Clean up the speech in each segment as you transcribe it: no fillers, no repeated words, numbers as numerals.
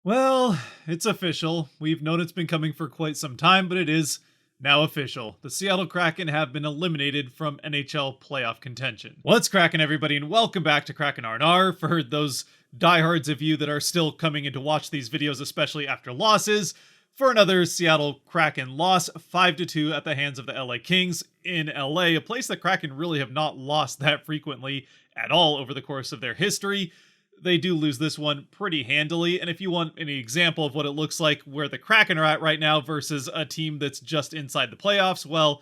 Well, it's official. We've known it's been coming for quite some time, but it is now official. The Seattle Kraken have been eliminated from NHL playoff contention. What's cracking, everybody, and welcome back to Kraken R&R. For those diehards of you that are still coming in to watch these videos, especially after losses, for another Seattle Kraken loss, 5-2 at the hands of the LA Kings in LA, a place that Kraken really have not lost that frequently at all over the course of their history. They do lose this one pretty handily, and if you want any example of what it looks like where the Kraken are at right now versus a team that's just inside the playoffs, well,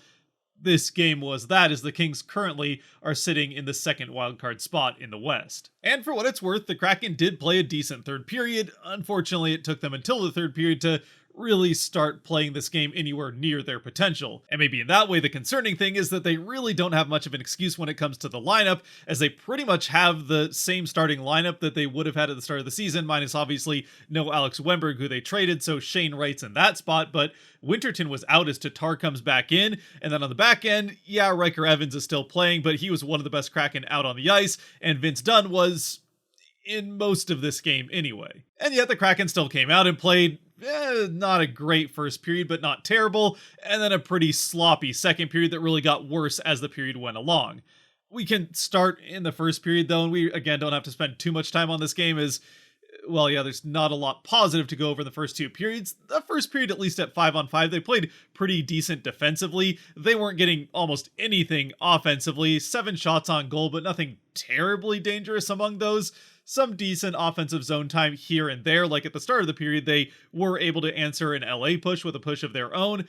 this game was that, as the Kings currently are sitting in the second wildcard spot in the West. And for what it's worth, the Kraken did play a decent third period. Unfortunately, it took them until the third period to really start playing this game anywhere near their potential. And maybe in that way, the concerning thing is that they really don't have much of an excuse when it comes to the lineup, as they pretty much have the same starting lineup that they would have had at the start of the season, minus obviously no Alex Wemberg, who they traded, so Shane Wright's in that spot, but Winterton was out as Tatar comes back in, and then on the back end, yeah, Riker Evans is still playing, but he was one of the best Kraken out on the ice, and Vince Dunn was in most of this game anyway. And yet the Kraken still came out and played not a great first period, but not terrible, and then a pretty sloppy second period that really got worse as the period went along. We can start in the first period though, and we again don't have to spend too much time on this game as, well, yeah, there's not a lot positive to go over in the first two periods. The first period, at least at 5-on-5, they played pretty decent defensively. They weren't getting almost anything offensively. 7 shots on goal, but nothing terribly dangerous among those. Some decent offensive zone time here and there. Like at the start of the period, they were able to answer an LA push with a push of their own.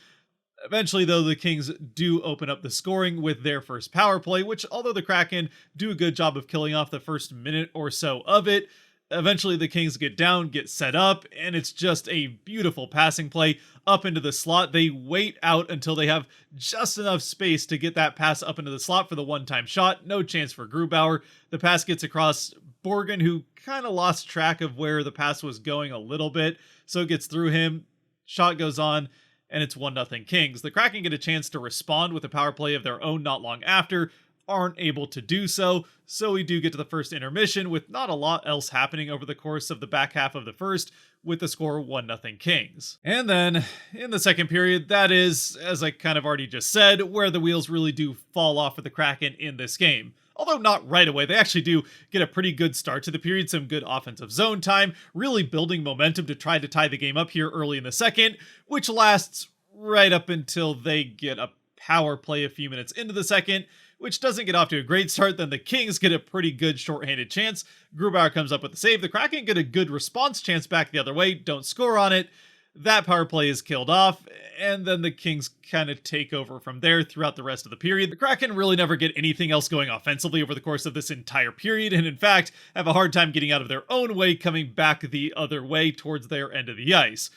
Eventually, though, the Kings do open up the scoring with their first power play, which, although the Kraken do a good job of killing off the first minute or so of it, eventually the Kings get down, get set up, and it's just a beautiful passing play up into the slot. They wait out until they have just enough space to get that pass up into the slot for the one-time shot. No chance for Grubauer. The pass gets across Borgen, who kind of lost track of where the pass was going a little bit, so it gets through him. Shot goes on, and it's 1-0 Kings. The Kraken get a chance to respond with a power play of their own not long after, aren't able to do so, so we do get to the first intermission with not a lot else happening over the course of the back half of the first, with the score 1-0 Kings. And then, in the second period, that is, as I kind of already just said, where the wheels really do fall off for the Kraken in this game. Although not right away, they actually do get a pretty good start to the period, some good offensive zone time, really building momentum to try to tie the game up here early in the second, which lasts right up until they get a power play a few minutes into the second, which doesn't get off to a great start. Then the Kings get a pretty good shorthanded chance. Grubauer comes up with the save. The Kraken get a good response chance back the other way, don't score on it. That power play is killed off, and then the Kings kind of take over from there throughout the rest of the period. The Kraken really never get anything else going offensively over the course of this entire period, and in fact, have a hard time getting out of their own way, coming back the other way towards their end of the ice,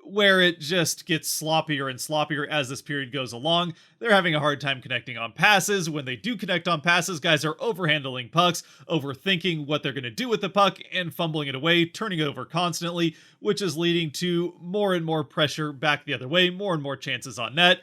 where it just gets sloppier and sloppier as this period goes along. They're having a hard time connecting on passes. When they do connect on passes, guys are overhandling pucks, overthinking what they're going to do with the puck, and fumbling it away, turning it over constantly, which is leading to more and more pressure back the other way, more and more chances on net.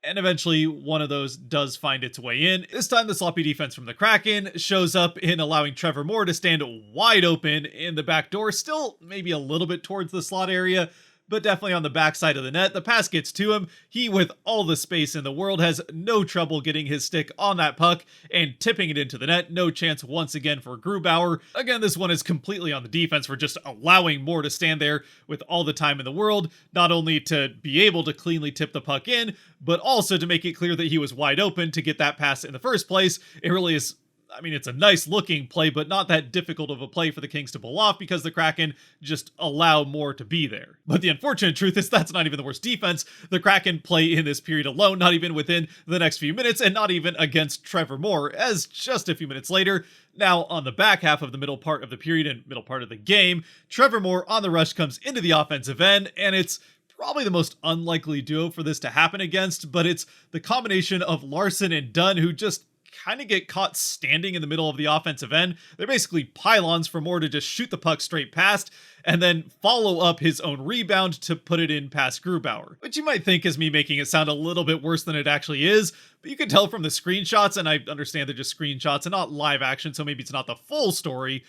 And eventually, one of those does find its way in. This time, the sloppy defense from the Kraken shows up in allowing Trevor Moore to stand wide open in the back door, still maybe a little bit towards the slot area, but definitely on the backside of the net. The pass gets to him. He, with all the space in the world, has no trouble getting his stick on that puck and tipping it into the net. No chance once again for Grubauer. Again, this one is completely on the defense for just allowing Moore to stand there with all the time in the world, not only to be able to cleanly tip the puck in, but also to make it clear that he was wide open to get that pass in the first place. It really is, I mean, it's a nice looking play, but not that difficult of a play for the Kings to pull off because the Kraken just allow Moore to be there. But the unfortunate truth is that's not even the worst defense the Kraken play in this period alone, not even within the next few minutes, and not even against Trevor Moore, as just a few minutes later, now on the back half of the middle part of the period and middle part of the game, Trevor Moore on the rush comes into the offensive end, and it's probably the most unlikely duo for this to happen against, but it's the combination of Larson and Dunn who just kind of get caught standing in the middle of the offensive end. They're basically pylons for Moore to just shoot the puck straight past and then follow up his own rebound to put it in past Grubauer, which you might think is me making it sound a little bit worse than it actually is, but you can tell from the screenshots, and I understand they're just screenshots and not live action, so maybe it's not the full story,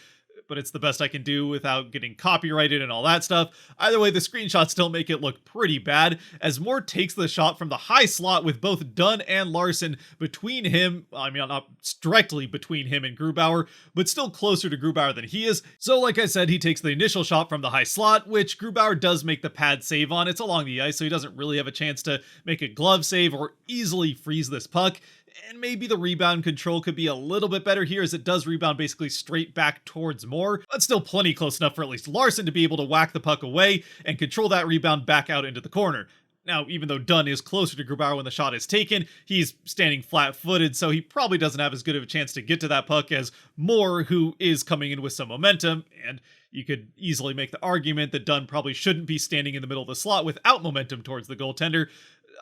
but it's the best I can do without getting copyrighted and all that stuff. Either way, the screenshots still make it look pretty bad, as Moore takes the shot from the high slot with both Dunn and Larson between him. I mean, not directly between him and Grubauer, but still closer to Grubauer than he is. So like I said, he takes the initial shot from the high slot, which Grubauer does make the pad save on. It's along the ice, so he doesn't really have a chance to make a glove save or easily freeze this puck. And maybe the rebound control could be a little bit better here, as it does rebound basically straight back towards Moore, but still plenty close enough for at least Larson to be able to whack the puck away and control that rebound back out into the corner. Now, even though Dunn is closer to Grubauer when the shot is taken, he's standing flat-footed, so he probably doesn't have as good of a chance to get to that puck as Moore, who is coming in with some momentum, and you could easily make the argument that Dunn probably shouldn't be standing in the middle of the slot without momentum towards the goaltender.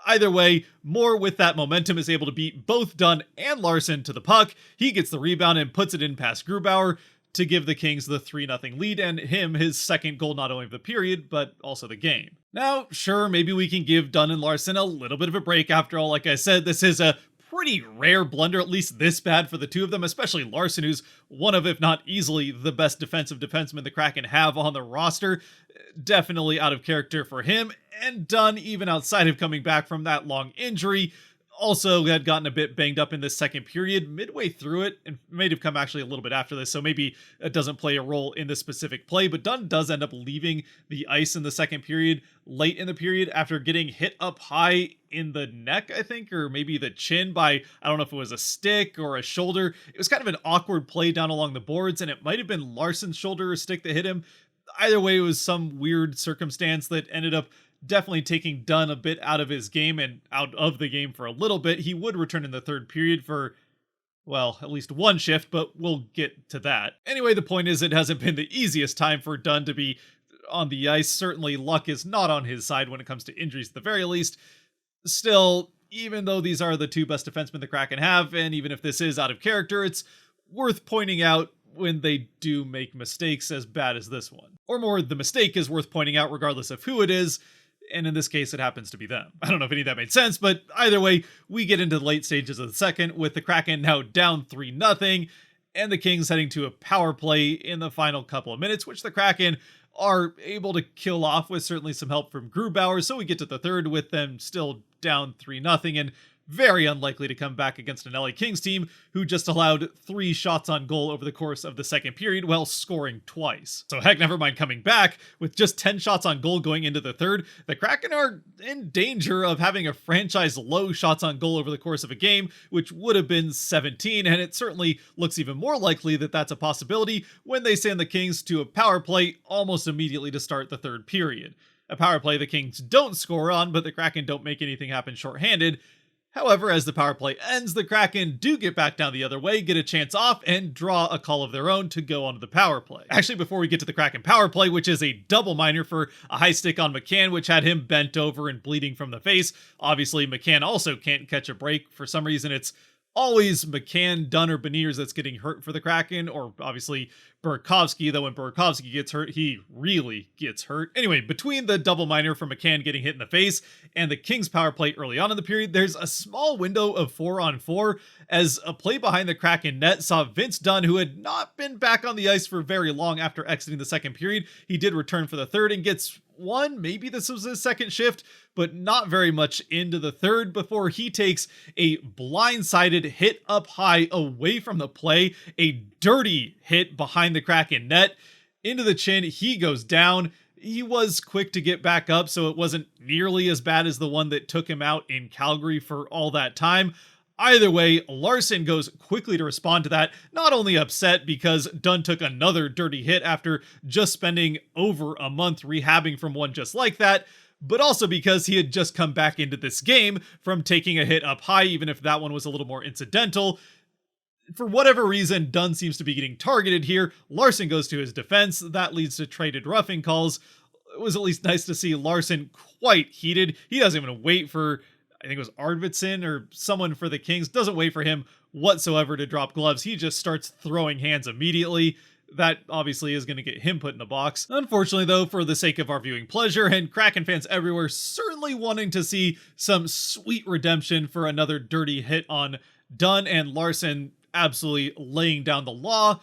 Either way, Moore with that momentum is able to beat both Dunn and Larson to the puck. He gets the rebound and puts it in past Grubauer to give the Kings the 3-0 lead, and him his second goal not only of the period, but also the game. Now, sure, maybe we can give Dunn and Larson a little bit of a break. After all, like I said, this is a pretty rare blunder, at least this bad for the two of them, especially Larson, who's one of, if not easily, the best defensive defensemen the Kraken have on the roster. Definitely out of character for him, and Dunn, even outside of coming back from that long injury, also had gotten a bit banged up in the second period midway through it, and may have come actually a little bit after this, so maybe it doesn't play a role in this specific play, but Dunn does end up leaving the ice in the second period, late in the period, after getting hit up high in the neck, I think, or maybe the chin by, I don't know if it was a stick or a shoulder. It was kind of an awkward play down along the boards, and it might have been Larson's shoulder or stick that hit him. Either way, it was some weird circumstance that ended up definitely taking Dunn a bit out of his game and out of the game for a little bit. He would return in the third period for, well, at least one shift, but we'll get to that. Anyway, the point is, it hasn't been the easiest time for Dunn to be on the ice. Certainly, luck is not on his side when it comes to injuries at the very least. Still, even though these are the two best defensemen the Kraken have, and even if this is out of character, it's worth pointing out when they do make mistakes as bad as this one. Or more, the mistake is worth pointing out regardless of who it is, and in this case, it happens to be them. I don't know if any of that made sense, but either way, we get into the late stages of the second, with the Kraken now down 3-0, and the Kings heading to a power play in the final couple of minutes, which the Kraken are able to kill off with certainly some help from Grubauer, so we get to the third with them still down 3-0, and very unlikely to come back against an LA Kings team who just allowed 3 shots on goal over the course of the second period while scoring twice. So heck, never mind coming back. With just 10 shots on goal going into the third, the Kraken are in danger of having a franchise low shots on goal over the course of a game, which would have been 17, and it certainly looks even more likely that that's a possibility when they send the Kings to a power play almost immediately to start the third period. A power play the Kings don't score on, but the Kraken don't make anything happen shorthanded. However, as the power play ends, the Kraken do get back down the other way, get a chance off, and draw a call of their own to go onto the power play. Actually, before we get to the Kraken power play, which is a double minor for a high stick on McCann, which had him bent over and bleeding from the face. Obviously, McCann also can't catch a break. For some reason, it's always McCann, Dunn, or Beniers that's getting hurt for the Kraken, or obviously Burakovsky, though when Burakovsky gets hurt, he really gets hurt. Anyway, between the double minor for McCann getting hit in the face and the Kings power play early on in the period, there's a small window of 4-on-4 as a play behind the Kraken net saw Vince Dunn, who had not been back on the ice for very long after exiting the second period. He did return for the third and gets one, maybe this was his second shift, but not very much into the third before he takes a blindsided hit up high away from the play, a dirty hit behind the Kraken net into the chin. He goes down. He was quick to get back up, so it wasn't nearly as bad as the one that took him out in Calgary for all that time. Either way, Larson goes quickly to respond to that, not only upset because Dunn took another dirty hit after just spending over a month rehabbing from one just like that, but also because he had just come back into this game from taking a hit up high, even if that one was a little more incidental. For whatever reason, Dunn seems to be getting targeted here. Larson goes to his defense. That leads to traded roughing calls. It was at least nice to see Larson quite heated. He doesn't even wait for, I think it was Arvidsson or someone for the Kings, doesn't wait for him whatsoever to drop gloves. He just starts throwing hands immediately. That obviously is going to get him put in the box. Unfortunately, though, for the sake of our viewing pleasure and Kraken fans everywhere certainly wanting to see some sweet redemption for another dirty hit on Dunn and Larson absolutely laying down the law,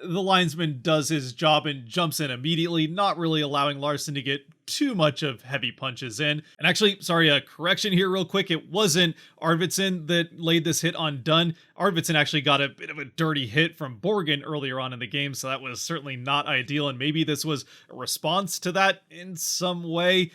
The linesman does his job and jumps in immediately, not really allowing Larson to get too much of heavy punches in. And actually, sorry, a correction here real quick. It wasn't Arvidsson that laid this hit on Dunn. Arvidsson actually got a bit of a dirty hit from Borgen earlier on in the game, so that was certainly not ideal. And maybe this was a response to that in some way.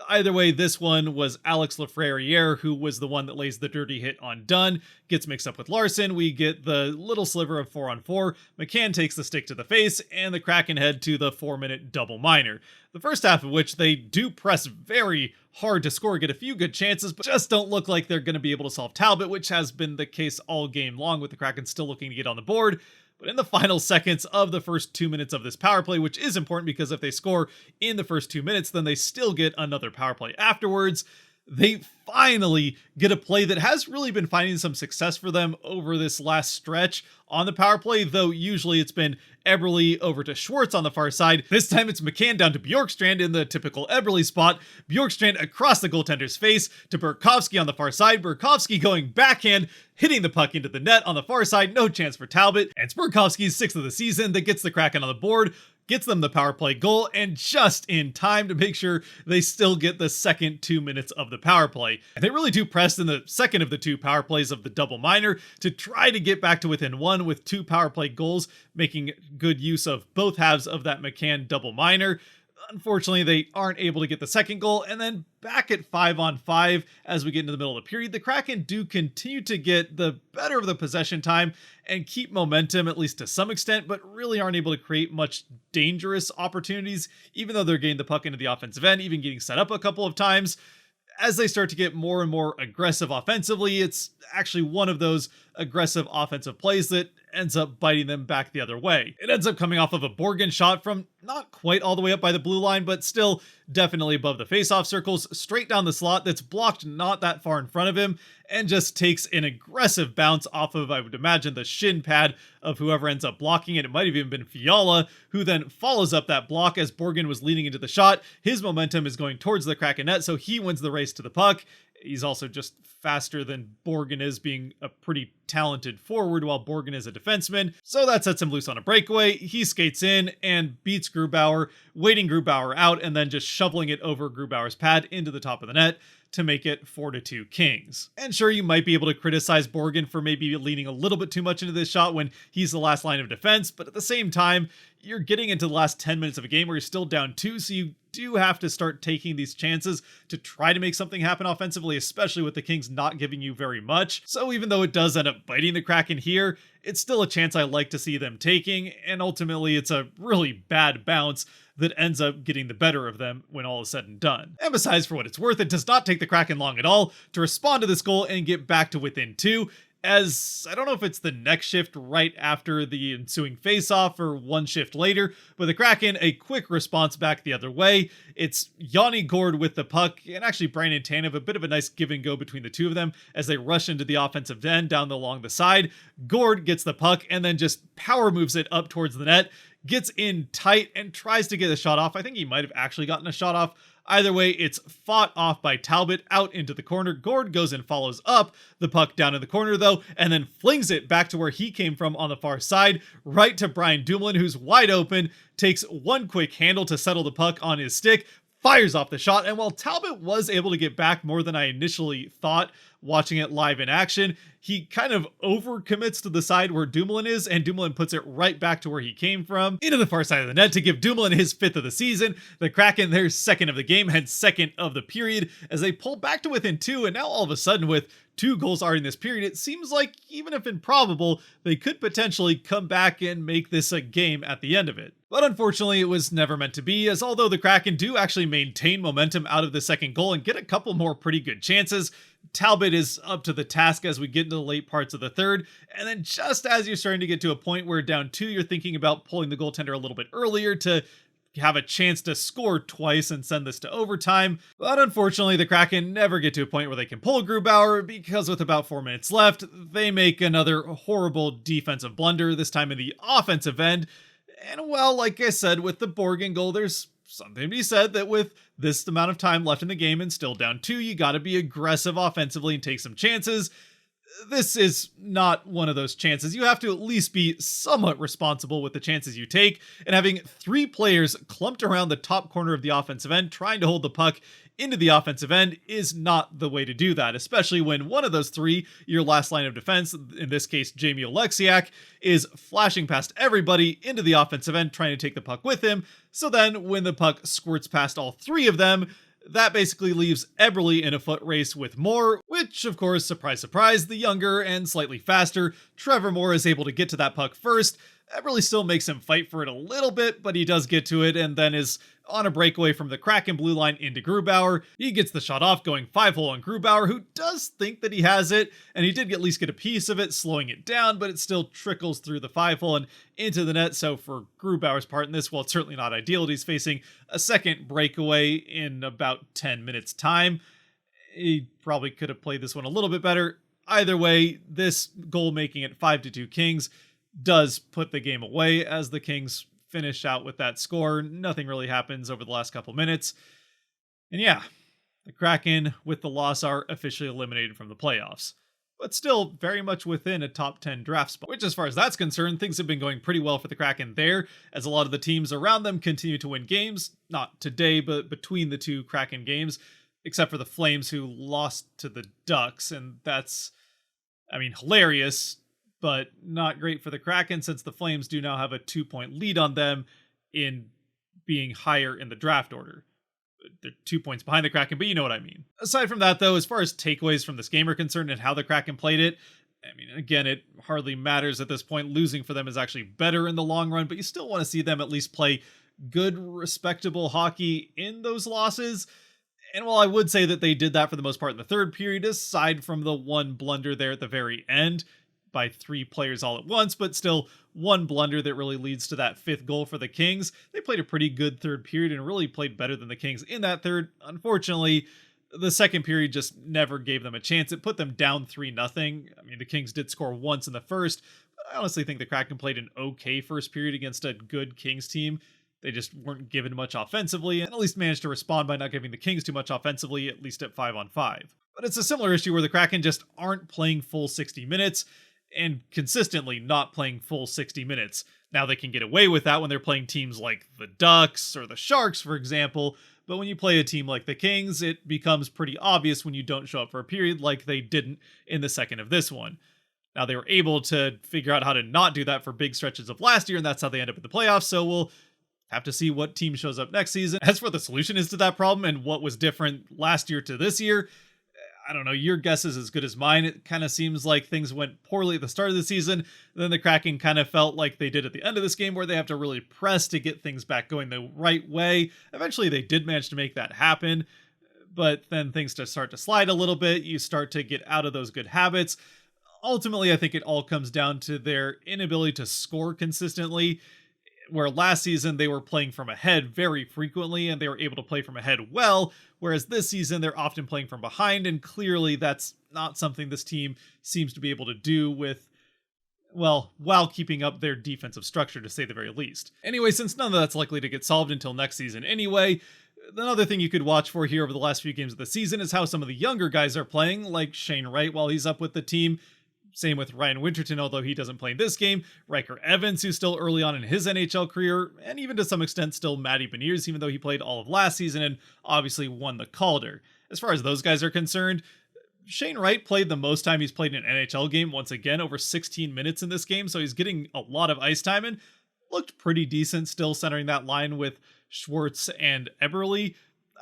Either way, this one was Alex Lafreniere, who was the one that lays the dirty hit on Dunn, gets mixed up with Larson. We get the little sliver of 4-on-4. McCann takes the stick to the face, and the Kraken head to the 4-minute double minor. The first half of which they do press very hard to score, get a few good chances, but just don't look like they're going to be able to solve Talbot, which has been the case all game long, with the Kraken still looking to get on the board. But in the final seconds of the first 2 minutes of this power play, which is important because if they score in the first 2 minutes, then they still get another power play afterwards. They finally get a play that has really been finding some success for them over this last stretch on the power play, though usually it's been Eberle over to Schwartz on the far side. This time it's McCann down to Bjorkstrand in the typical Eberle spot. Bjorkstrand across the goaltender's face to Burakovsky on the far side. Burakovsky going backhand, hitting the puck into the net on the far side. No chance for Talbot. And it's Burakovsky's 6th of the season that gets the Kraken on the board, gets them the power play goal, and just in time to make sure they still get the second 2 minutes of the power play. And they really do press in the second of the two power plays of the double minor to try to get back to within one with 2 power play goals, making good use of both halves of that McCann double minor. Unfortunately, they aren't able to get the second goal, and then back at 5-on-5 as we get into the middle of the period, the Kraken do continue to get the better of the possession time and keep momentum, at least to some extent, but really aren't able to create much dangerous opportunities, even though they're getting the puck into the offensive end, even getting set up a couple of times. As they start to get more and more aggressive offensively, it's actually one of those aggressive offensive plays that ends up biting them back the other way. It ends up coming off of a Borgen shot from not quite all the way up by the blue line, but still definitely above the faceoff circles, straight down the slot that's blocked not that far in front of him, and just takes an aggressive bounce off of, I would imagine, the shin pad of whoever ends up blocking it. It might have even been Fiala, who then follows up that block as Borgen was leading into the shot. His momentum is going towards the Kraken net, so he wins the race to the puck. He's also just faster than Borgen is, being a pretty talented forward while Borgen is a defenseman. So that sets him loose on a breakaway. He skates in and beats Grubauer, waiting Grubauer out and then just shoveling it over Grubauer's pad into the top of the net to make it 4-2 Kings. And sure, you might be able to criticize Borgen for maybe leaning a little bit too much into this shot when he's the last line of defense, but at the same time, you're getting into the last 10 minutes of a game where you're still down 2, so you do have to start taking these chances to try to make something happen offensively, especially with the Kings not giving you very much. So even though it does end up biting the Kraken here, it's still a chance I like to see them taking, and ultimately it's a really bad bounce that ends up getting the better of them when all is said and done. And besides, for what it's worth, it does not take the Kraken long at all to respond to this goal and get back to within 2, as I don't know if it's the next shift right after the ensuing face-off or one shift later, but the Kraken, a quick response back the other way. It's Yanni Gourde with the puck, and actually Brandon Tanev, a bit of a nice give and go between the two of them as they rush into the offensive end down along the side. Gourde gets the puck and then just power moves it up towards the net, gets in tight and tries to get a shot off. I think he might have actually gotten a shot off. Either way, it's fought off by Talbot out into the corner. Gourde goes and follows up the puck down in the corner, though, and then flings it back to where he came from on the far side, right to Brian Dumoulin, who's wide open, takes one quick handle to settle the puck on his stick, fires off the shot, and while Talbot was able to get back more than I initially thought watching it live in action, he kind of overcommits to the side where Dumoulin is, and Dumoulin puts it right back to where he came from, into the far side of the net to give Dumoulin his 5th of the season. The Kraken, their 2nd of the game, had 2nd of the period as they pull back to within 2, and now all of a sudden with 2 goals already in this period, it seems like, even if improbable, they could potentially come back and make this a game at the end of it. But unfortunately, it was never meant to be, as although the Kraken do actually maintain momentum out of the second goal and get a couple more pretty good chances, Talbot is up to the task as we get into the late parts of the third, and then just as you're starting to get to a point where down 2, you're thinking about pulling the goaltender a little bit earlier to have a chance to score twice and send this to overtime. But unfortunately, the Kraken never get to a point where they can pull Grubauer, because with about 4 minutes left, they make another horrible defensive blunder, this time in the offensive end. And well, like I said, with the Borgen goal, there's something to be said that with this amount of time left in the game and still down 2, you gotta be aggressive offensively and take some chances. This is not one of those chances. You have to at least be somewhat responsible with the chances you take, and having 3 players clumped around the top corner of the offensive end trying to hold the puck into the offensive end is not the way to do that, especially when one of those 3, your last line of defense, in this case Jamie Oleksiak, is flashing past everybody into the offensive end trying to take the puck with him. So then when the puck squirts past all 3 of them, that basically leaves Eberle in a foot race with Moore, which, of course, surprise, surprise, the younger and slightly faster Trevor Moore is able to get to that puck first. Eberle still makes him fight for it a little bit, but he does get to it and then is on a breakaway from the Kraken blue line into Grubauer. He gets the shot off, going 5-hole on Grubauer, who does think that he has it, and he did at least get a piece of it, slowing it down, but it still trickles through the 5-hole and into the net. So for Grubauer's part in this, well, it's certainly not ideal. He's facing a second breakaway in about 10 minutes time. He probably could have played this one a little bit better. Either way, this goal making it 5-2 Kings does put the game away as the Kings finish out with that score. Nothing really happens over the last couple minutes. And yeah, the Kraken with the loss are officially eliminated from the playoffs, but still very much within a top 10 draft spot, which as far as that's concerned, things have been going pretty well for the Kraken there, as a lot of the teams around them continue to win games, not today, but between the 2 Kraken games, except for the Flames, who lost to the Ducks, and that's, I mean, hilarious, but not great for the Kraken, since the Flames do now have a 2-point lead on them in being higher in the draft order. They're 2 points behind the Kraken, but you know what I mean. Aside from that, though, as far as takeaways from this game are concerned and how the Kraken played it, I mean, again, it hardly matters at this point. Losing for them is actually better in the long run, but you still want to see them at least play good, respectable hockey in those losses. And while I would say that they did that for the most part in the third period, aside from the one blunder there at the very end, by 3 players all at once, but still one blunder that really leads to that 5th goal for the Kings. They played a pretty good third period and really played better than the Kings in that third. Unfortunately, the second period just never gave them a chance. It put them down 3-0. I mean, the Kings did score once in the first, but I honestly think the Kraken played an okay first period against a good Kings team. They just weren't given much offensively, and at least managed to respond by not giving the Kings too much offensively, at least at 5-on-5. But it's a similar issue where the Kraken just aren't playing full 60 minutes, and consistently not playing full 60 minutes. Now they can get away with that when they're playing teams like the Ducks or the Sharks, for example, but when you play a team like the Kings, it becomes pretty obvious when you don't show up for a period like they didn't in the second of this one. Now they were able to figure out how to not do that for big stretches of last year, and that's how they end up in the playoffs, so we'll have to see what team shows up next season. As for the solution is to that problem and what was different last year to this year, I don't know, your guess is as good as mine. It kind of seems like things went poorly at the start of the season. Then the Kraken kind of felt like they did at the end of this game, where they have to really press to get things back going the right way. Eventually, they did manage to make that happen, but then things just start to slide a little bit. You start to get out of those good habits. Ultimately, I think it all comes down to their inability to score consistently, where last season they were playing from ahead very frequently and they were able to play from ahead well, whereas this season they're often playing from behind, and clearly that's not something this team seems to be able to do with, well, while keeping up their defensive structure, to say the very least. Anyway, since none of that's likely to get solved until next season anyway, another thing you could watch for here over the last few games of the season is how some of the younger guys are playing, like Shane Wright while he's up with the team. Same with Ryan Winterton, although he doesn't play in this game. Riker Evans, who's still early on in his NHL career, and even to some extent still Matty Beniers, even though he played all of last season and obviously won the Calder. As far as those guys are concerned, Shane Wright played the most time he's played in an NHL game, once again, over 16 minutes in this game, so he's getting a lot of ice time and looked pretty decent, still centering that line with Schwartz and Eberle.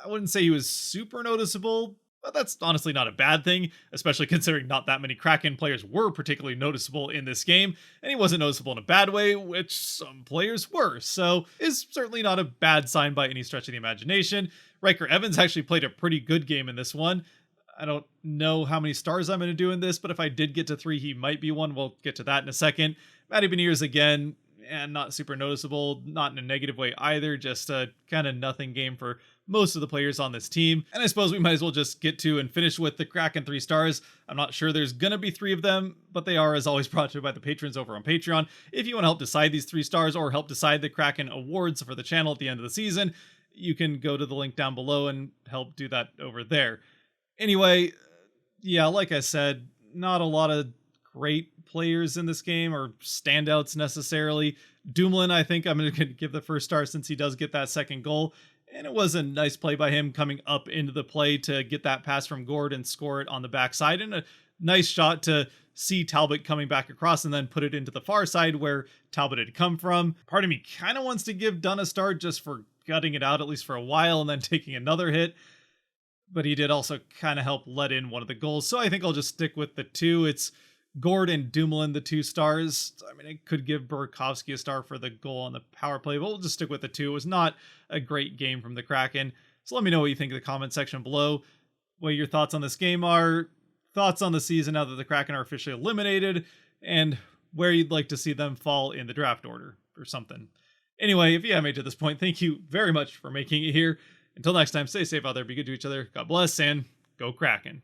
I wouldn't say he was super noticeable, but that's honestly not a bad thing, especially considering not that many Kraken players were particularly noticeable in this game, and he wasn't noticeable in a bad way, which some players were, so is certainly not a bad sign by any stretch of the imagination. Riker Evans actually played a pretty good game in this one. I don't know how many stars I'm going to do in this, but if I did get to 3, he might be one. We'll get to that in a second. Matty Beniers again, and not super noticeable, not in a negative way either, just a kind of nothing game for most of the players on this team. And I suppose we might as well just get to and finish with the Kraken 3 stars. I'm not sure there's gonna be 3 of them, but they are, as always, brought to you by the patrons over on Patreon. If you want to help decide these 3 stars or help decide the Kraken awards for the channel at the end of the season, you can go to the link down below and help do that over there. Anyway, yeah, like I said, not a lot of great players in this game or standouts necessarily. Dumoulin, I think I'm going to give the first star since he does get that second goal. And it was a nice play by him coming up into the play to get that pass from Gord and score it on the backside. And a nice shot to see Talbot coming back across and then put it into the far side where Talbot had come from. Part of me kind of wants to give Dunn a star just for gutting it out, at least for a while, and then taking another hit. But he did also kind of help let in one of the goals. So I think I'll just stick with the two. It's Gord and Dumoulin, the 2 stars. I mean, I could give Burakovsky a star for the goal on the power play, but we'll just stick with the 2. It was not a great game from the Kraken. So let me know what you think in the comment section below, what your thoughts on this game are, thoughts on the season now that the Kraken are officially eliminated, and where you'd like to see them fall in the draft order or something. Anyway, if you have made it to this point, thank you very much for making it here. Until next time, stay safe out there, be good to each other, God bless, and go Kraken.